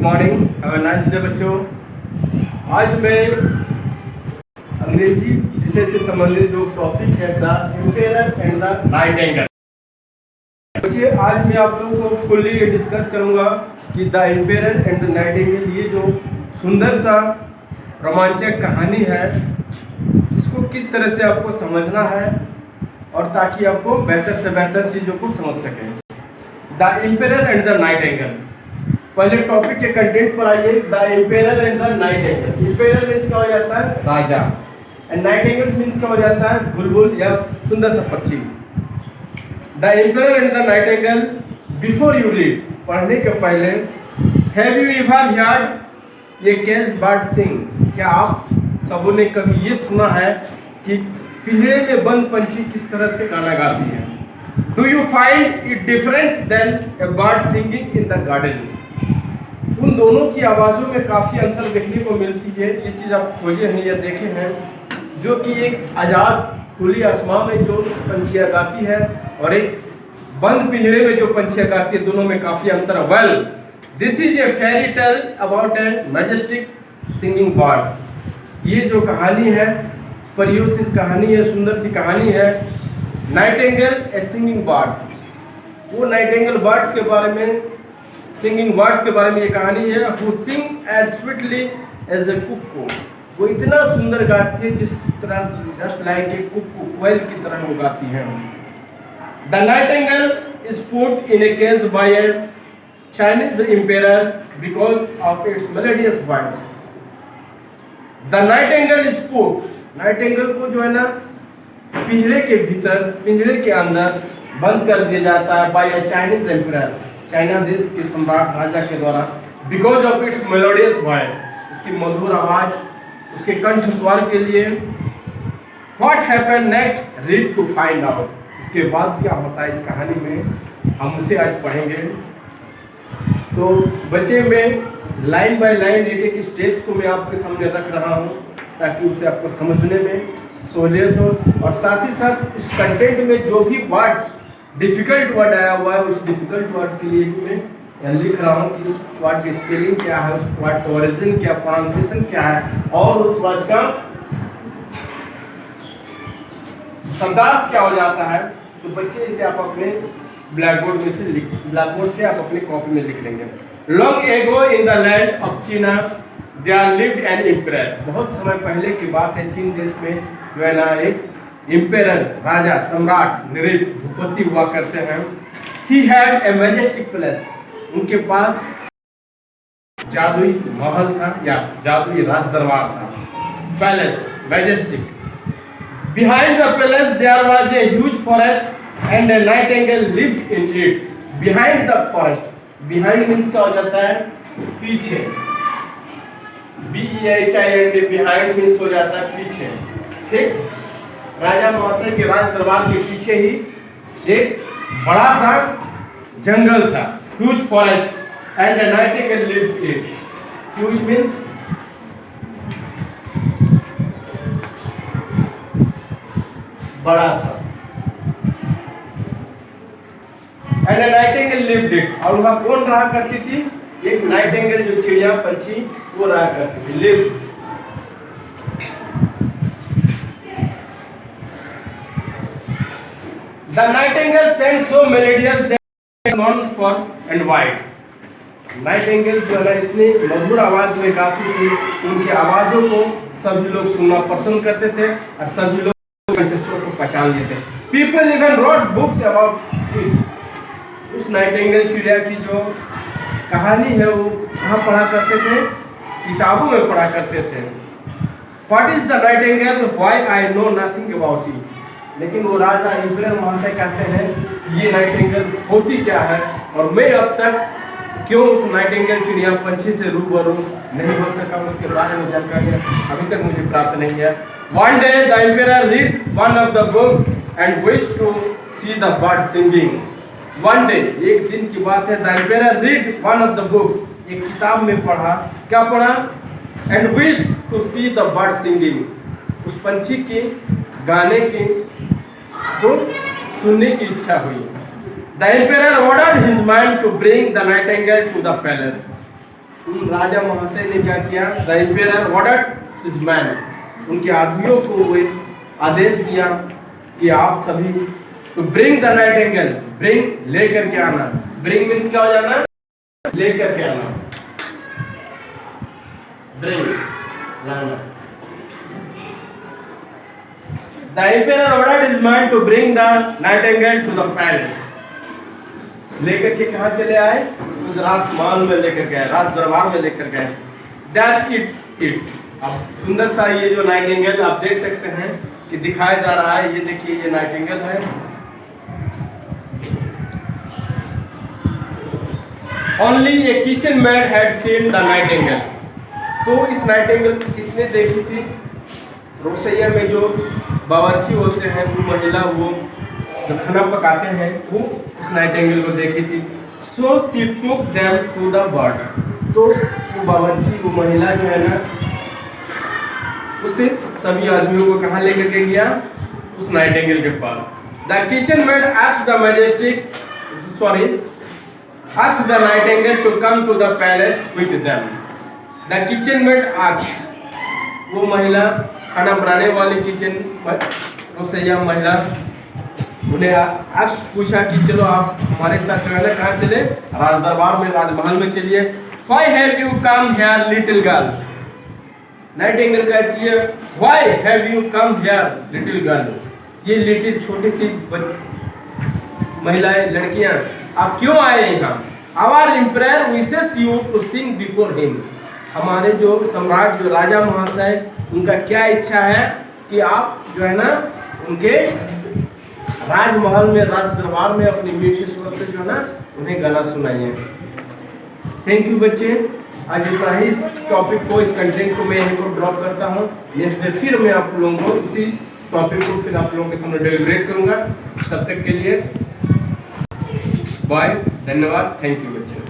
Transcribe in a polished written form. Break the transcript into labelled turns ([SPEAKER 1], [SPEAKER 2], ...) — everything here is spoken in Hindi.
[SPEAKER 1] Morning, have a nice day बच्चों। आज मैं अंग्रेजी विषय से संबंधित जो टॉपिक है the emperor and the Nightingale. बच्चे आज मैं आप लोगों को फुल्ली डिस्कस करूंगा कि the emperor and the Nightingale ये जो सुंदर सा रोमांचक कहानी है इसको किस तरह से आपको समझना है और ताकि आपको बेहतर से बेहतर चीज़ों को समझ सकें। The emperor and the Nightingale. पहले टॉपिक के कंटेंट पर आइए। The emperor and the Nightingale. Emperor means क्या हो जाता है? राजा। एंड नाइटिंगेल मीन्स क्या हो जाता है? बुलबुल या सुंदर सा पक्षी। The emperor and the nightingale. Before you read, पढ़ने के पहले, have you ever heard a caged bird sing? क्या आप सबों ने कभी ये सुना है कि पिंजरे में बंद पंछी किस तरह से गाना गाती है? Do you find it different than a bird singing in the garden? उन दोनों की आवाज़ों में काफ़ी अंतर देखने को मिलती है। ये चीज़ आप खोजे हैं या देखे हैं, जो कि एक आज़ाद खुली आसमान में जो पंछियाँ गाती है और एक बंद पिंजरे में जो पंछियाँ गाती है, दोनों में काफ़ी अंतर है। Well, this is a fairy tale about A majestic singing bird. ये जो कहानी है परियों से कहानी है, सुंदर सी कहानी है। Nightingale A singing bird. वो नाइटिंगेल बर्ड्स के बारे में, सिंगिंग बर्ड्स के बारे में ये कहानी है। Who sing as sweetly as a cuckoo. वो इतना सुंदर गाती है जिस तरह जस्ट लाइक ए कुक्कू, कोयल की तरह वो गाती है। The nightingale is put in a cage by a Chinese emperor because of its melodious voice. The nightingale is put, nightingale को जो है ना पिंजरे के भीतर, पिंजरे के अंदर बंद कर दिया जाता है by a Chinese emperor, China देश के सम्राट राजा के द्वारा। Because of its melodious voice, उसकी मधुर आवाज, उसके कंठ स्वर के लिए। What happen next, read to find out. इसके बाद क्या होता है इस कहानी में, हम उसे आज पढ़ेंगे। तो बच्चे में लाइन बाय लाइन एक एक स्टेप्स को मैं आपके सामने रख रहा हूँ ताकि उसे आपको समझने में सहूलियत हो, और साथ ही साथ इस कंटेंट में जो भी वर्ड्स डिफिकल्ट वर्ड आया हुआ है उस डिफिकल्ट वर्ड के लिए भी मैं लिख रहा हूँ कि उस वर्ड की स्पेलिंग क्या है, उस वर्ड का ओरिजिन क्या, प्रोनाउंसिएशन क्या है और उस वर्ड का शब्दार्थ क्या हो जाता है। तो बच्चे इसे आप अपने ब्लैक बोर्ड से आप अपनी कॉपी में लिख लेंगे। Long ago in the land of चीना देयर लिव्ड एन एम्पेरर। बहुत समय पहले की बात है, चीन देश में जो है ना एक एम्पेरर, राजा, सम्राट, नृप, भूपति हुआ करते हैं। He had a majestic palace. उनके पास जादुई महल था या जादुई राज दरबार था। Palace, majestic. Behind the palace there was a huge forest and a nightingale lived in it. Behind the forest, behind means क्या हो जाता है? पीछे। BEHIND, बिहाइंड मीन्स हो जाता है पीछे। ठीक, राजा महाशय के राज दरबार के पीछे ही एक बड़ा सा जंगल था, huge forest and a nightingale lived in it. Huge means बड़ा सा, and a nightingale lived it. और वहां कौन रहा करती थी? एक नाइटिंगेल, जो चिड़िया पंछी, वो रहा करती थी। Lived. The nightingale sang so melodious that known for and wide. Nightingale जो है इतनी मधुर आवाज में गाती थी, उनकी आवाज़ों को सभी लोग सुनना पसंद करते थे और सभी लोग कंठस्वर को पहचान लेते। People even wrote books about it. उस नाइटिंगेल चिड़िया की जो कहानी है वो कहाँ पढ़ा करते थे? किताबों में पढ़ा करते थे। What is the nightingale? Why I know nothing about it. लेकिन वो राजा एम्पेरर महाशय कहते हैं कि ये नाइटिंगेल होती क्या है और मैं अब तक क्यों उस नाइटिंगेल चिड़िया पंछी से रूबरू नहीं हो सका, उसके बारे में जानकारी अभी तक मुझे प्राप्त नहीं है। One day the emperor read one of the books and wished to see the bird singing. One day, एक दिन की बात है, the emperor read one of the books, एक किताब में पढ़ा, क्या पढ़ा? And wished to see the bird singing. उस पंछी के गाने की को सुनने की इच्छा हुई। The emperor ordered his man to bring the nightingale to the palace. उन राजा महाशय ने क्या किया, the emperor ordered his man, उनके आदमियों को वो एक आदेश दिया कि आप सभी तो ब्रिंग द नाइटिंगेल, ब्रिंग लेकर के आना, ब्रिंग मीन्स क्या हो जाना, लेकर के आना, ब्रिंग लाना। The emperor ordered his man to bring the nightingale to the palace, लेकर के कहाँ चले आए, उस राजमहल में लेकर गए, राज दरबार में लेकर गए। दैट इट अब सुंदर सा ये जो नाइटिंगेल आप देख सकते हैं कि दिखाया जा रहा है, ये देखिए ये नाइटिंगेल है। Only A kitchen mad had seen the Nightingale, तो इस नाइटिंगेल को किसने देखी थी, रसोईया में जो बावर्ची होते हैं, वो महिला, वो जो खाना पकाते हैं, वो उस नाइटिंगेल को देखी थी। So she took them to the bird, तो वो बावर्ची, वो महिला जो है ना, उसे सभी आदमियों को कहाँ लेकर के गया, उस नाइटिंगेल के पास। The kitchen maid asked the majestic asked the nightingale to come to the palace with them. The kitchen maid asked, वो महिला खाना बनाने वाली किचन रसोईया महिला, उन्हें आस्क पूछा कि चलो आप हमारे साथ जो है ना कहाँ चले, राज दरबार में, राजमहल में चलिए। Why have you come here, little girl? Nightingale कहती है, Why have you come here, little girl? ये लिटिल छोटी सी महिलाएं, लड़कियां, आप क्यों आए यहाँ? Our emperor wishes you to sing before him. हमारे जो सम्राट, जो राजा महाशय, उनका क्या इच्छा है कि आप जो है ना उनके राजमहल में, राज दरबार में अपनी मीठी स्वर से जो है ना उन्हें गाना सुनाइए। थैंक यू बच्चे, आज इतना ही इस टॉपिक को, इस कंटेंट को मैं यहीं पर ड्रॉप करता हूँ। नेक्स्ट फिर मैं आप लोगों को इसी टॉपिक को फिर आप लोगों के सामने डेलिब्रेट करूँगा। तब तक के लिए बाय, धन्यवाद, थैंक यू बच्चे।